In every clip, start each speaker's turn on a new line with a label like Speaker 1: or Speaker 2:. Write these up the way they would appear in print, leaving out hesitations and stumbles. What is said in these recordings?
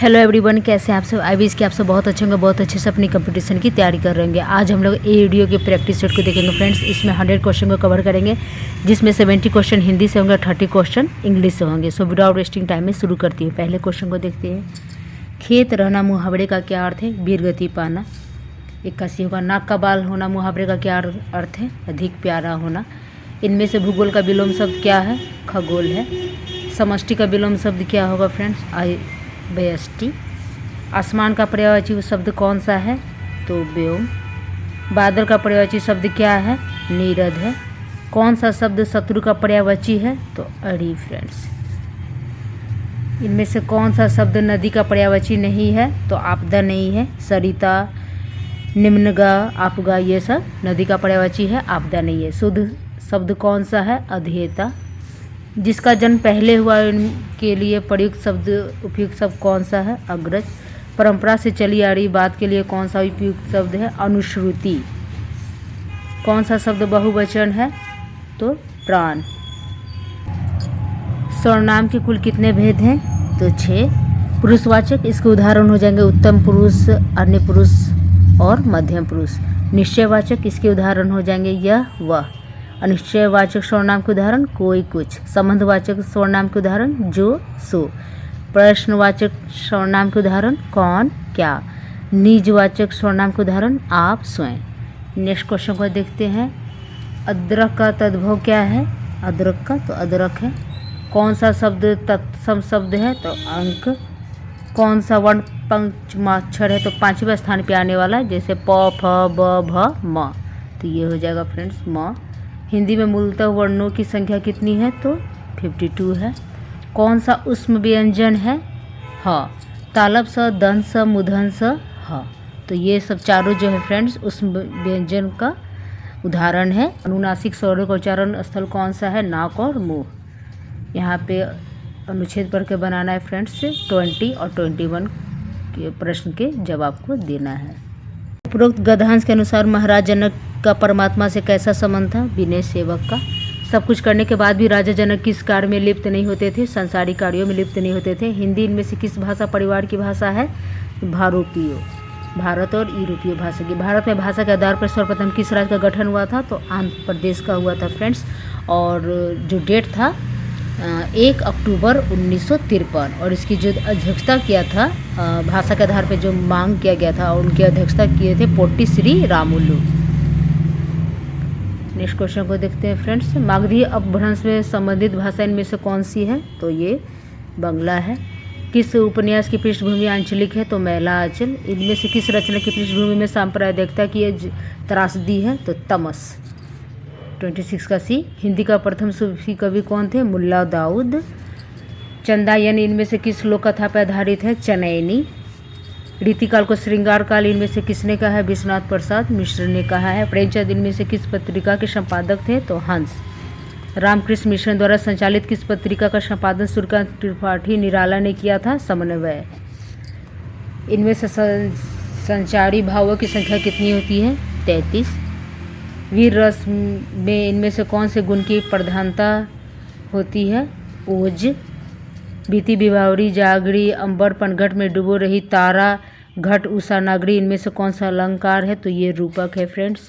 Speaker 1: Hello everyone, कैसे हैं आप सब। आई विश कि आप सब बहुत अच्छे होंगे, बहुत अच्छे से अपनी कंपटीशन की तैयारी कर रहे होंगे। आज हम लोग वीडियो के प्रैक्टिस सेट को देखेंगे फ्रेंड्स। इसमें 100 क्वेश्चन को कवर करेंगे, जिसमें 70 क्वेश्चन हिंदी से होंगे, 30 क्वेश्चन इंग्लिश से होंगे। सो विदाउट वेस्टिंग टाइम में शुरू करती हूँ। पहले क्वेश्चन को देखते हैं। खेत रहना मुहावरे का क्या अर्थ है? वीर गति पाना। 81 होगा। नाक का बाल होना मुहावरे का क्या अर्थ है? अधिक प्यारा होना। इनमें से भूगोल का विलोम शब्द क्या है? खगोल है। समष्टि का विलोम शब्द क्या होगा फ्रेंड्स? व्यष्टि। आसमान का पर्यायवाची शब्द कौन सा है? तो व्योम। बादल का पर्यायवाची शब्द क्या है? नीरद है। कौन सा शब्द शत्रु का पर्यायवाची है? तो अड़ी फ्रेंड्स। इनमें से कौन सा शब्द नदी का पर्यायवाची नहीं है? तो आपदा नहीं है। सरिता, निम्नगा, आपगा, ये सब नदी का पर्यायवाची है, आपदा नहीं है। शुद्ध शब्द कौन सा है? अधेयता। जिसका जन्म पहले हुआ के लिए प्रयुक्त शब्द उपयुक्त शब्द कौन सा है? अग्रज। परंपरा से चली आ रही बात के लिए कौन सा उपयुक्त शब्द है? अनुश्रुति। कौन सा शब्द बहुवचन है? तो प्राण। सर्वनाम के कुल कितने भेद हैं? तो 6। पुरुषवाचक, इसके उदाहरण हो जाएंगे उत्तम पुरुष, अन्य पुरुष और मध्यम पुरुष। निश्चयवाचक, इसके उदाहरण हो जाएंगे यह, वह। अनिश्चयवाचक सर्वनाम के उदाहरण कोई, कुछ। संबंधवाचक सर्वनाम के उदाहरण जो, सो। प्रश्नवाचक सर्वनाम के उदाहरण कौन, क्या। निजवाचक सर्वनाम के उदाहरण आप, स्वयं। नेक्स्ट क्वेश्चन को देखते हैं। अदरक का तद्भव क्या है? अदरक का तो अदरक है। कौन सा शब्द तत्सम शब्द है? तो अंक। कौन सा वर्ण पंचमाक्षर है? तो 5वें स्थान पे आने वाला है, जैसे प, फ, ब, भ, म। तो ये हो जाएगा फ्रेंड्स म। हिंदी में मूलतः वर्णों की संख्या कितनी है? तो 52 है। कौन सा उष्म व्यंजन है? ह। तालब स, दंत स, मूर्धन स, ह। तो ये सब चारों जो है फ्रेंड्स उष्म व्यंजन का उदाहरण है। अनुनासिक स्वरों का उच्चारण स्थल कौन सा है? नाक और मुंह। यहाँ पे अनुच्छेद पढ़ के बनाना है फ्रेंड्स। 20 और 21 के प्रश्न के जवाब को देना है। उपरोक्त गद्यांश के अनुसार महाराज जनक का परमात्मा से कैसा संबंध था? विनय सेवक का। सब कुछ करने के बाद भी राजा जनक किस कार्य में लिप्त नहीं होते थे? सांसारिक कार्यों में लिप्त नहीं होते थे। हिंदी इनमें से किस भाषा परिवार की भाषा है? भारोपीय। भारत और यूरोपीय भाषा की। भारत में भाषा के आधार पर सर्वप्रथम किस राज्य का गठन हुआ था? तो आंध्र प्रदेश का हुआ था फ्रेंड्स। और जो डेट था 1 अक्टूबर 1953। और इसकी जो अध्यक्षता किया था भाषा के आधार पर जो मांग किया गया था, और उनकी अध्यक्षता किए थे potty Shri Ramulu. Next question को देखते हैं फ्रेंड्स। मागधी अपभ्रंश में संबंधित भाषा इनमें से कौन सी है? तो ये बंगला है। किस उपन्यास की पृष्ठभूमि आंचलिक है? तो मैला आंचल। इनमें से किस रचना की पृष्ठभूमि में सांप्रदायिकता की त्रासदी है? तो तमस। 26 का सी। हिंदी का प्रथम सूफी कवि कौन थे? मुल्ला दाऊद। चंदा यानी इनमें से किस लोक कथा पर आधारित है? चनैनी। रीतिकाल को श्रृंगार काल इनमें से किसने कहा है? विश्वनाथ प्रसाद मिश्र ने कहा है। प्रेमचंद इनमें से किस पत्रिका के संपादक थे? तो हंस। रामकृष्ण मिशन द्वारा संचालित किस पत्रिका का संपादन सूर्यकांत त्रिपाठी निराला ने किया था? समन्वय। इनमें से संचारी भावों की संख्या कितनी होती है? 33। वीर रस में इनमें से कौन से गुण की प्रधानता होती है? ओज। बीती बिबावरी जागरी, अंबर पनघट में डूबो रही तारा, घट उषा नागरी, इनमें से कौन सा अलंकार है? तो ये रूपक है फ्रेंड्स।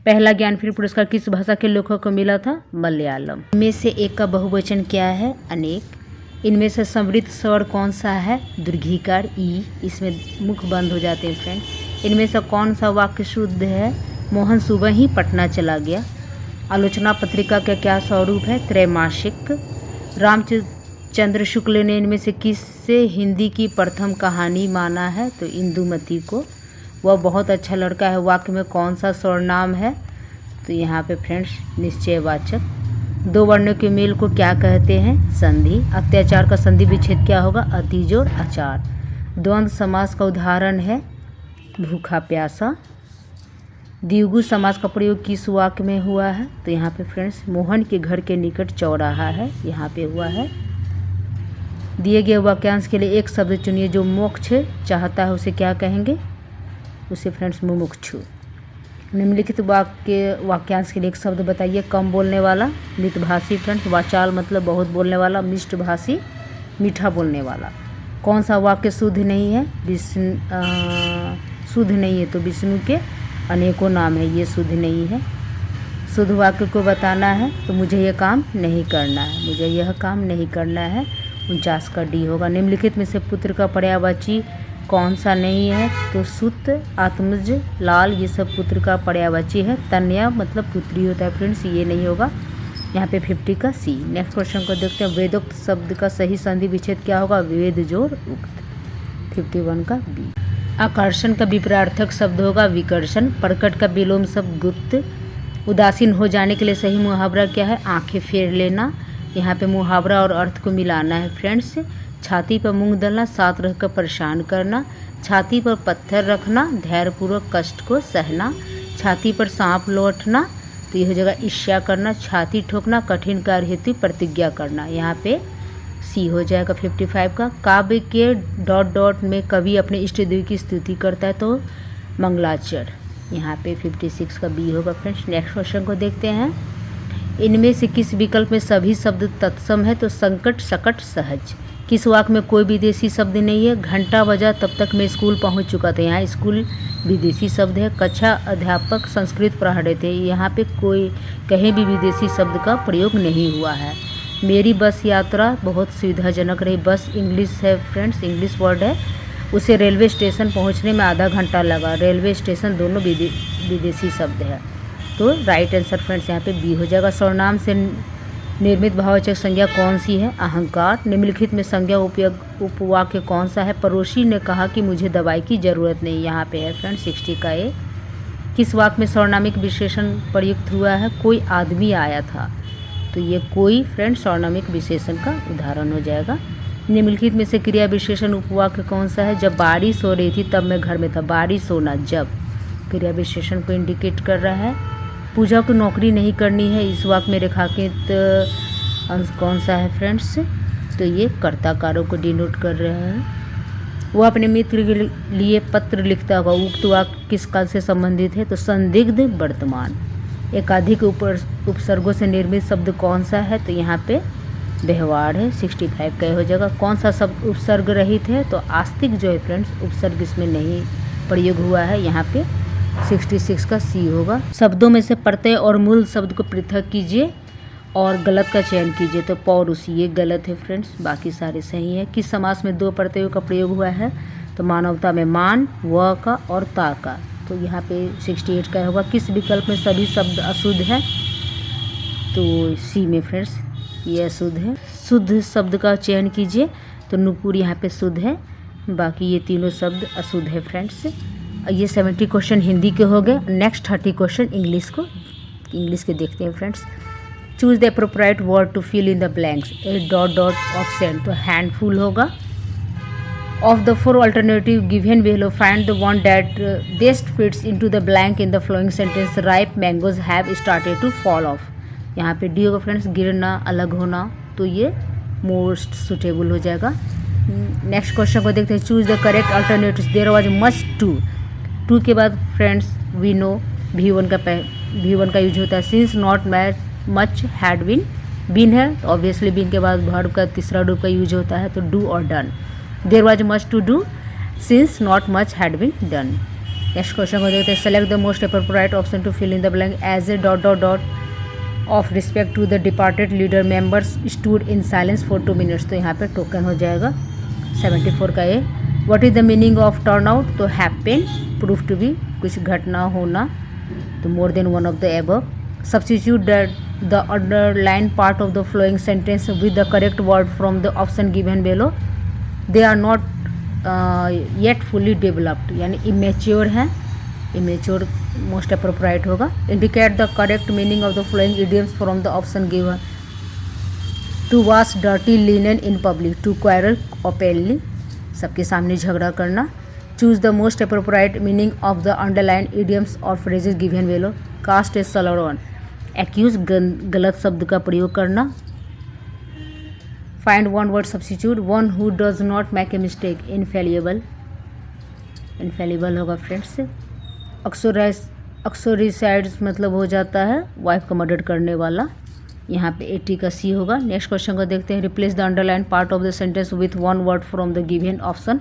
Speaker 1: पहला ज्ञानपीठ पुरस्कार किस भाषा के लेखक को मिला था? मलयालम। इनमें से एक का बहुवचन क्या है? अनेक। इनमें से समृद्ध स्वर कौन सा है? दीर्घिकार ई। इसमें मुख बंद हो जाते हैं फ्रेंड्स। इनमें से कौन सा वाक्य शुद्ध है? मोहन सुबह ही पटना चला गया। आलोचना पत्रिका का क्या स्वरूप है? त्रैमासिक। रामचंद्र शुक्ल ने इनमें से किससे हिंदी की प्रथम कहानी माना है? तो इंदुमती को। वह बहुत अच्छा लड़का है वाक्य में कौन सा सर्वनाम है? तो यहाँ पे फ्रेंड्स निश्चयवाचक। दो वर्णों के मेल को क्या कहते हैं? संधि। अत्याचार का संधि विच्छेद क्या होगा? अतिजोड़ आचार। द्वंद्व समास का उदाहरण है भूखा प्यासा। द्विगु समास का प्रयोग किस वाक्य में हुआ है? तो यहाँ पे फ्रेंड्स मोहन के घर के निकट चौराहा है, यहाँ पे हुआ है। दिए गए वाक्यांश के लिए एक शब्द चुनिए जो मोक्ष चाहता है, उसे क्या कहेंगे? उसे फ्रेंड्स मुमुक्षु। निम्नलिखित वाक्यांश के लिए एक शब्द बताइए। कम बोलने वाला, मितभाषी फ्रेंड्स। वाचाल मतलब बहुत बोलने वाला, मिष्टभाषी मीठा बोलने वाला। कौन सा वाक्य शुद्ध नहीं है? शुद्ध नहीं है तो विष्णु के अनेकों नाम है, ये शुद्ध नहीं है। शुद्ध वाक्य को बताना है तो मुझे यह काम नहीं करना है, मुझे यह काम नहीं करना है। 49 का डी होगा। निम्नलिखित में से पुत्र का पर्यायवाची कौन सा नहीं है? तो सुत, आत्मज, लाल, ये सब पुत्र का पर्यायवाची है। तनया मतलब पुत्री होता है फ्रेंड्स, ये नहीं होगा। यहाँ पे 50 का सी। नेक्स्ट क्वेश्चन को देखते हैं। वेदोक्त शब्द का सही संधि विच्छेद क्या होगा? वेद जोड़ उक्त। 51 का बी। आकर्षण का विपरीतार्थक शब्द होगा विकर्षण। प्रकट का विलोम शब्द गुप्त। उदासीन हो जाने के लिए सही मुहावरा क्या है? आंखें फेर लेना। यहाँ पे मुहावरा और अर्थ को मिलाना है फ्रेंड्स। छाती पर मूंग दलना, साथ रहकर परेशान करना। छाती पर पत्थर रखना, धैर्यपूर्वक कष्ट को सहना। छाती पर सांप लौटना, तो यह हो जाएगा ईर्ष्या करना। छाती ठोकना, कठिन कार्य हेतु प्रतिज्ञा करना। यहाँ पे सी हो जाएगा 55 का। काव्य के डॉट डॉट में कवि अपने इष्ट देव की स्तुति करता है तो मंगलाचर। यहाँ पे 56 का बी होगा फ्रेंड्स। नेक्स्ट क्वेश्चन को देखते हैं। इनमें से किस विकल्प में सभी शब्द तत्सम है? तो संकट, सकट, सहज। किस वाक्य में कोई विदेशी शब्द नहीं है? घंटा बजा तब तक मैं स्कूल पहुंच चुका था, यहाँ स्कूल विदेशी शब्द है। कक्षा अध्यापक संस्कृत पढ़ा रहे थे, यहाँ पे कोई कहीं भी विदेशी शब्द का प्रयोग नहीं हुआ है। मेरी बस यात्रा बहुत सुविधाजनक रही। बस इंग्लिश है फ्रेंड्स, इंग्लिश वर्ड है। उसे रेलवे स्टेशन पहुंचने में आधा घंटा लगा। रेलवे स्टेशन दोनों विदेशी शब्द है, तो राइट आंसर फ्रेंड्स यहाँ पे बी हो जाएगा। सर्वनाम से निर्मित भाववाचक संज्ञा कौन सी है? अहंकार। निम्नलिखित में संज्ञा उपयोग उपवाक्य कौन सा है? पड़ोसी ने कहा कि मुझे दवाई की ज़रूरत नहीं, यहाँ पे है फ्रेंड्स 60 का ए। किस वाक्य में सर्वनामिक विशेषण प्रयुक्त हुआ है? कोई आदमी आया था, तो ये कोई फ्रेंड्स सर्वनामिक विशेषण का उदाहरण हो जाएगा। निम्नलिखित में से क्रिया विशेषण उपवाक्य कौन सा है? जब बारिश हो रही थी तब मैं घर में था। बारिश होना जब क्रिया विशेषण को इंडिकेट कर रहा है। पूजा को नौकरी नहीं करनी है, इस वाक्य में रेखांकित अंश कौन सा है फ्रेंड्स? तो ये कर्ता कारों को डिनोट कर रहा है। वो अपने मित्र के लिए पत्र लिखता होगा। उक्त वाक्य किस काल से संबंधित है? तो संदिग्ध वर्तमान। एकाधिक उपसर्गों से निर्मित शब्द कौन सा है? तो यहाँ पे व्यवहार है। 65 का हो जाएगा। कौन सा शब्द उपसर्ग रहित है? तो आस्तिक जो है फ्रेंड्स उपसर्ग इसमें नहीं प्रयोग हुआ है, यहाँ पे 66 का सी होगा। शब्दों में से प्रत्यय और मूल शब्द को पृथक कीजिए और गलत का चयन कीजिए। तो पौरुषी ये गलत है फ्रेंड्स, बाकी सारे सही है। किस समास में 2 प्रत्ययों का प्रयोग हुआ है? तो मानवता में मान, व का और ता का। तो यहाँ पे 68 का होगा। किस विकल्प में सभी शब्द अशुद्ध है? तो सी में फ्रेंड्स ये अशुद्ध है। शुद्ध शब्द का चयन कीजिए, तो नुपुर यहाँ पे शुद्ध है, बाकी ये तीनों शब्द अशुद्ध है फ्रेंड्स। ये 70 क्वेश्चन हिंदी के हो गए। नेक्स्ट 30 क्वेश्चन इंग्लिश के देखते हैं friends. Choose the appropriate word to fill in the blanks. A dot dot option, तो हैंडफुल होगा। Of the 4 alternative given below find the one that best fits into the blank in the following sentence. Ripe mangoes have started to fall off. यहाँ पे D होगा friends, गिरना, अलग होना, तो ये मोस्ट सुटेबल हो जाएगा। नेक्स्ट क्वेश्चन को देखते हैं। Choose the correct alternative. There was much too के बाद फ्रेंड्स वी नो V1 का यूज होता है। Since not much had been है, तो ऑब्वियसली बीन के बाद वर्ब का तीसरा रूप का यूज होता है, तो डू और done. There was much to do, since not much had been done. Next question को देखते हैं। Select the most appropriate option to fill in the blank. As a dot dot dot of respect to the departed leader members stood in silence for 2 minutes, तो यहाँ पे token हो जाएगा 74 का A. What is the meaning of turn out? तो happen, proof to B, कुछ घटना होना, तो more than one of the above. Substitute the underline part of the following sentence with the correct word from the option given below. They are not yet fully developed, यानी immature है, immature most appropriate होगा। Indicate the correct meaning of the following idioms from the option given. To wash dirty linen in public, to quarrel openly, सबके सामने झगड़ा करना। Choose the most appropriate meaning of the underline idioms और phrases given below. Cast a slur, accuse, गलत शब्द का प्रयोग करना। Find one word substitute. One who does not make a mistake, infallible, infallible होगा फ्रेंड्स। अक्सोरिसाइड्स मतलब हो जाता है वाइफ का मर्डर करने वाला। यहाँ पे 80 का सी होगा। नेक्स्ट क्वेश्चन को देखते हैं। Replace the underline part of the sentence with one word from the given option.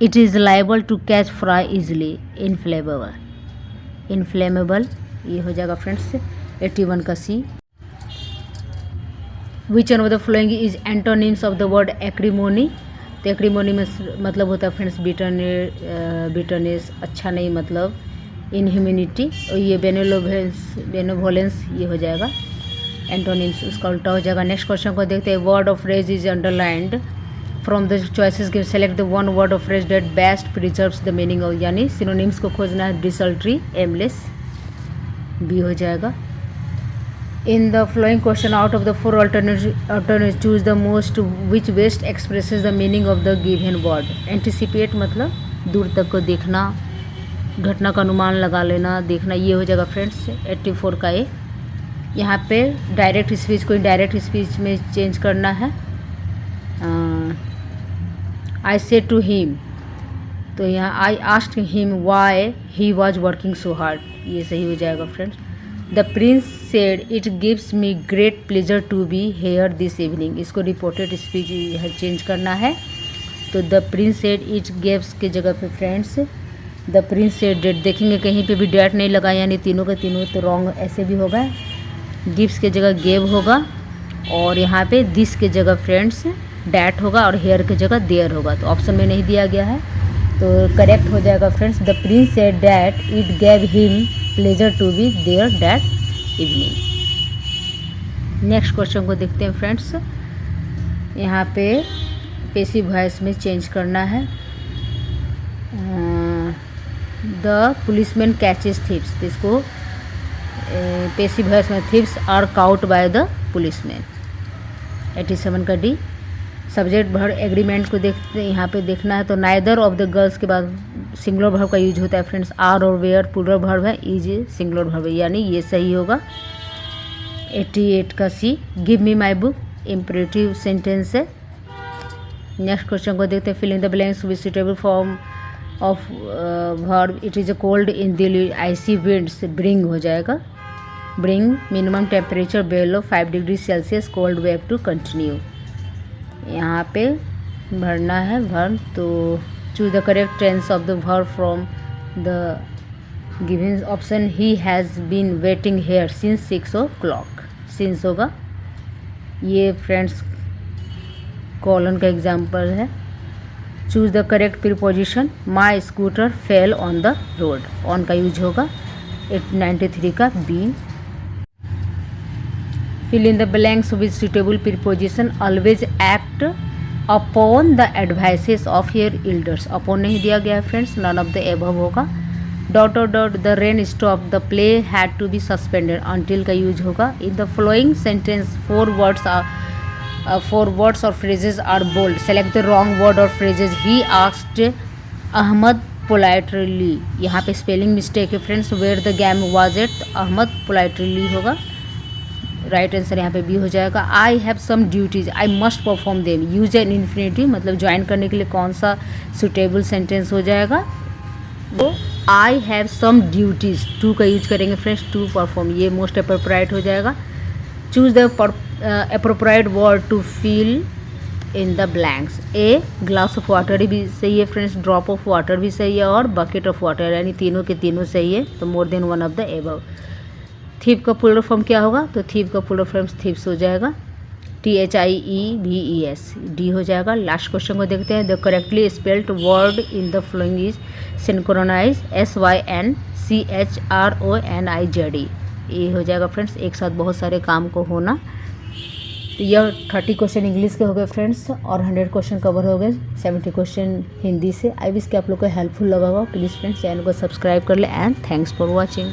Speaker 1: It is liable to catch fire easily. Inflammable, inflammable ये हो जाएगा फ्रेंड्स 81 का C. Which one of the following is antonyms of the word acrimony. तो acrimony में मतलब होता है friends bitterness, अच्छा नहीं, मतलब इनह्यूमिनिटी। और ये बेनेवोलेंस ये हो जाएगा एंटोनिम्स, उसका उल्टा हो जाएगा। नेक्स्ट क्वेश्चन को देखते हैं। Word of phrase is underlined from the choices given, select the one word of phrase that best preserves the meaning of, यानी सिनोनिम्स को खोजना है। डिसल्ट्री, एमलेस, बी हो जाएगा। In the following question out of the four alternate choose the most which best expresses the meaning of the given word. Anticipate मतलब दूर तक को देखना, घटना का अनुमान लगा लेना, देखना, ये हो जाएगा फ्रेंड्स 84 का ए। यहाँ पे डायरेक्ट स्पीच को इनडायरेक्ट स्पीच में चेंज करना है। आई सेड टू हिम, तो यहाँ I asked him why he was working so hard, ये सही हो जाएगा friends. The prince said it gives me great pleasure to be here this evening, इसको रिपोर्टेड स्पीच चेंज करना है। तो the prince said it gives के जगह पे friends the prince said that, देखेंगे कहीं पे भी डेट नहीं लगा, यानी तीनों के तीनों तो रॉन्ग ऐसे भी होगा। गिव्स के जगह गेव होगा, और यहाँ पे दिस के जगह फ्रेंड्स डैट होगा, और हेयर के जगह देयर होगा। तो ऑप्शन में नहीं दिया गया है, तो करेक्ट हो जाएगा friends the prince said that it gave him pleasure to be there that evening. Next question को देखते हैं फ्रेंड्स। यहाँ पे पैसिव वॉइस में चेंज करना है। द पुलिसमैन कैचेस थीव्स, इसको पैसिव वॉइस में thieves are caught by the policeman. 87 का डी। सब्जेक्ट वर्ब एग्रीमेंट को देखते हैं, यहाँ पे देखना है। तो नाइदर ऑफ द गर्ल्स के बाद सिंगुलर वर्ब का यूज होता है फ्रेंड्स। आर और वेयर प्लूरल वर्ब है, इज सिंगुलर वर्ब है, यानी ये सही होगा 88 का C. Give me my book imperative sentence है। नेक्स्ट क्वेश्चन को देखते हैं। Fill in the blanks with suitable form of verb. It is a cold in Delhi, icy winds, bring हो जाएगा। Bring minimum temperature below 5 degree Celsius, cold wave to continue. यहाँ पे भरना है वर्ब, तो choose the correct tense of the verb from the given option. He has been waiting here since 6 o'clock, since होगा। ये friends colon का example है। Choose the correct preposition. My scooter fell on the road, on का use होगा 93 का B. Fill in the blanks with suitable preposition. Always act upon the advices of your elders. Upon नहीं दिया गया है friends, none of the above होगा। Dot dot dot the rain stop, the play had to be suspended, until का use होगा। In the following sentence 4 words or phrases are bold. Select the wrong word or phrases. He asked Ahmad politely, यहाँ पे spelling mistake है friends. Where the game was at, Ahmad politely होगा। Right answer यहाँ पे B हो जाएगा। I have some duties, I must perform them. Use an infinitive मतलब join करने के लिए कौन सा सुटेबल सेंटेंस हो जाएगा, वो I have some duties, to का यूज करेंगे फ्रेंड्स, टू परफॉर्म, ये मोस्ट अप्रोप्राइट हो जाएगा। Choose the appropriate word to fill in the blanks. A glass of water भी सही है फ्रेंड्स, ड्रॉप ऑफ वाटर भी सही है, और बकेट ऑफ वाटर, यानी तीनों के तीनों सही है। तो more than one of the above. Thief का प्लूरल फॉर्म क्या होगा, तो थीव का प्लूरल फॉर्म थीव्स हो जाएगा। THIEVES, डी हो जाएगा। लास्ट क्वेश्चन को देखते हैं। The correctly spelled word in the following is synchronize, SYNCHRONIZE, ये हो जाएगा फ्रेंड्स। एक साथ बहुत सारे काम को होना। तो यह 30 क्वेश्चन इंग्लिश के हो गए फ्रेंड्स, और 100 क्वेश्चन कवर हो गए, 70 क्वेश्चन हिंदी से। आई विश कि आप लोग को हेल्पफुल लगा होगा। प्लीज़ फ्रेंड्स चैनल को सब्सक्राइब कर ले, एंड थैंक्स फॉर वॉचिंग।